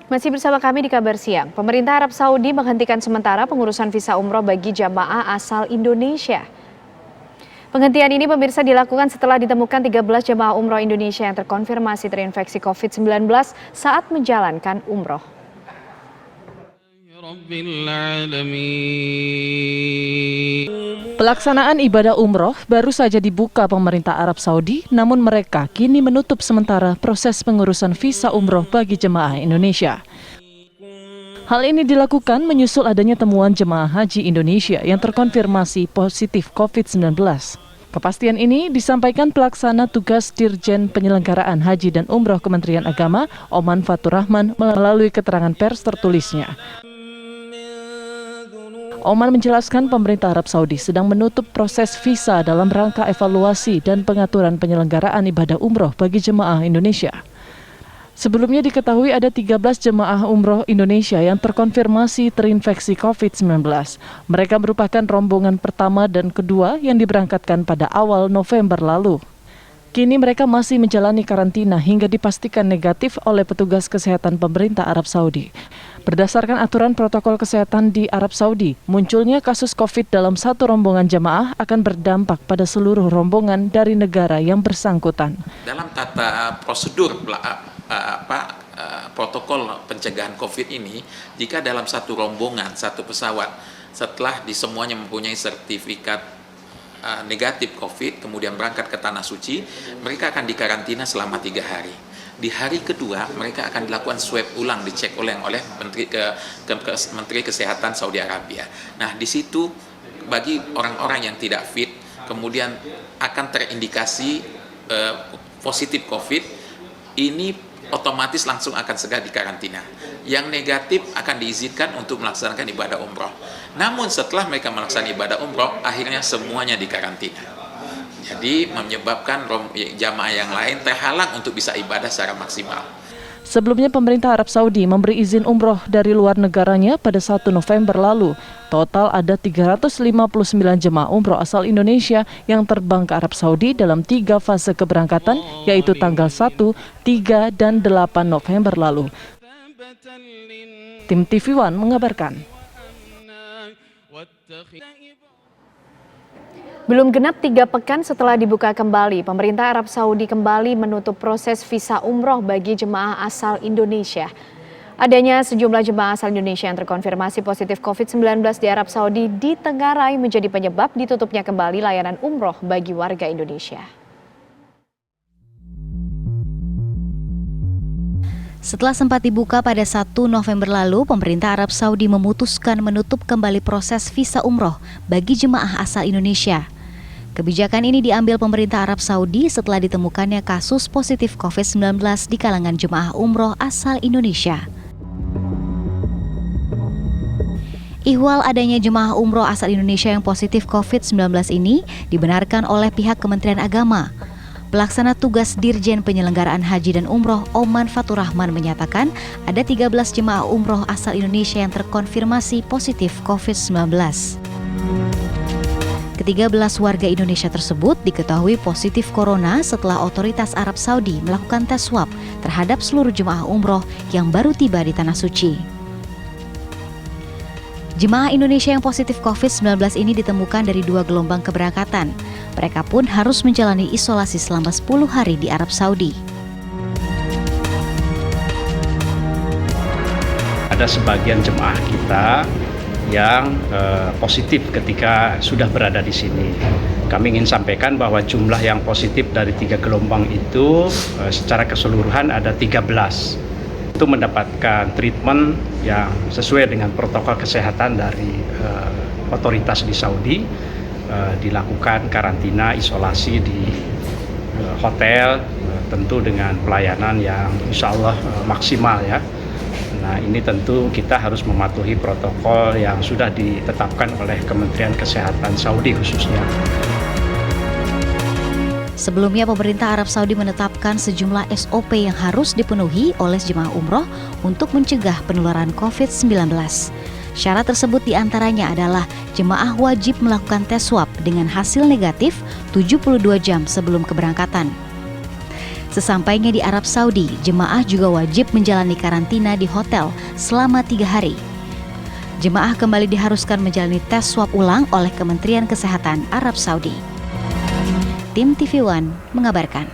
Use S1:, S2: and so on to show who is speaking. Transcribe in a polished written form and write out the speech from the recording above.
S1: Masih bersama kami di Kabar Siang. Pemerintah Arab Saudi menghentikan sementara pengurusan visa umroh bagi jamaah asal Indonesia. Penghentian ini pemirsa dilakukan setelah ditemukan 13 jamaah umroh Indonesia yang terkonfirmasi terinfeksi COVID-19 saat menjalankan umroh.
S2: Pelaksanaan ibadah umroh baru saja dibuka pemerintah Arab Saudi, namun mereka kini menutup sementara proses pengurusan visa umroh bagi jemaah Indonesia. Hal ini dilakukan menyusul adanya temuan jemaah haji Indonesia yang terkonfirmasi positif COVID-19. Kepastian ini disampaikan pelaksana tugas Dirjen Penyelenggaraan Haji dan Umroh Kementerian Agama, Oman Faturrahman, melalui keterangan pers tertulisnya. Oman menjelaskan pemerintah Arab Saudi sedang menutup proses visa dalam rangka evaluasi dan pengaturan penyelenggaraan ibadah umroh bagi jemaah Indonesia. Sebelumnya diketahui ada 13 jemaah umroh Indonesia yang terkonfirmasi terinfeksi COVID-19. Mereka merupakan rombongan pertama dan kedua yang diberangkatkan pada awal November lalu. Kini mereka masih menjalani karantina hingga dipastikan negatif oleh petugas kesehatan pemerintah Arab Saudi. Berdasarkan aturan protokol kesehatan di Arab Saudi, munculnya kasus COVID dalam satu rombongan jemaah akan berdampak pada seluruh rombongan dari negara yang bersangkutan.
S3: Dalam tata prosedur protokol pencegahan COVID ini, jika dalam satu rombongan, satu pesawat, setelah di semuanya mempunyai sertifikat negatif COVID, kemudian berangkat ke Tanah Suci, mereka akan dikarantina selama 3 hari. Di hari kedua, mereka akan dilakukan swab ulang, dicek oleh Menteri Kesehatan Saudi Arabia. Nah, di situ bagi orang-orang yang tidak fit, kemudian akan terindikasi positif COVID, ini otomatis langsung akan segera dikarantina. Yang negatif akan diizinkan untuk melaksanakan ibadah umroh. Namun setelah mereka melaksanakan ibadah umroh, akhirnya semuanya dikarantina. Jadi menyebabkan jamaah yang lain terhalang untuk bisa ibadah secara maksimal.
S2: Sebelumnya pemerintah Arab Saudi memberi izin umroh dari luar negaranya pada 1 November lalu. Total ada 359 jemaah umroh asal Indonesia yang terbang ke Arab Saudi dalam 3 fase keberangkatan, yaitu tanggal 1, 3, dan 8 November lalu. Tim TV One mengabarkan.
S1: Belum genap 3 pekan setelah dibuka kembali, pemerintah Arab Saudi kembali menutup proses visa umroh bagi jemaah asal Indonesia. Adanya sejumlah jemaah asal Indonesia yang terkonfirmasi positif COVID-19 di Arab Saudi ditengarai menjadi penyebab ditutupnya kembali layanan umroh bagi warga Indonesia.
S4: Setelah sempat dibuka pada 1 November lalu, pemerintah Arab Saudi memutuskan menutup kembali proses visa umroh bagi jemaah asal Indonesia. Kebijakan ini diambil pemerintah Arab Saudi setelah ditemukannya kasus positif COVID-19 di kalangan jemaah umroh asal Indonesia. Ihwal adanya jemaah umroh asal Indonesia yang positif COVID-19 ini dibenarkan oleh pihak Kementerian Agama. Pelaksana tugas Dirjen Penyelenggaraan Haji dan Umroh Oman Faturrahman menyatakan ada 13 jemaah umroh asal Indonesia yang terkonfirmasi positif COVID-19. Ke-13 warga Indonesia tersebut diketahui positif corona setelah otoritas Arab Saudi melakukan tes swab terhadap seluruh jemaah umroh yang baru tiba di Tanah Suci. Jemaah Indonesia yang positif COVID-19 ini ditemukan dari 2 gelombang keberangkatan. Mereka pun harus menjalani isolasi selama 10 hari di Arab Saudi.
S5: Ada sebagian jemaah kita yang positif ketika sudah berada di sini. Kami ingin sampaikan bahwa jumlah yang positif dari 3 gelombang itu secara keseluruhan ada 13. Itu mendapatkan treatment yang sesuai dengan protokol kesehatan dari otoritas di Saudi, dilakukan karantina isolasi di hotel, tentu dengan pelayanan yang insya Allah maksimal ya. Nah, ini tentu kita harus mematuhi protokol yang sudah ditetapkan oleh Kementerian Kesehatan Saudi khususnya.
S4: Sebelumnya, pemerintah Arab Saudi menetapkan sejumlah SOP yang harus dipenuhi oleh jemaah umroh untuk mencegah penularan COVID-19. Syarat tersebut diantaranya adalah jemaah wajib melakukan tes swab dengan hasil negatif 72 jam sebelum keberangkatan. Sesampainya di Arab Saudi, jemaah juga wajib menjalani karantina di hotel selama 3 hari. Jemaah kembali diharuskan menjalani tes swab ulang oleh Kementerian Kesehatan Arab Saudi. Tim TV One mengabarkan.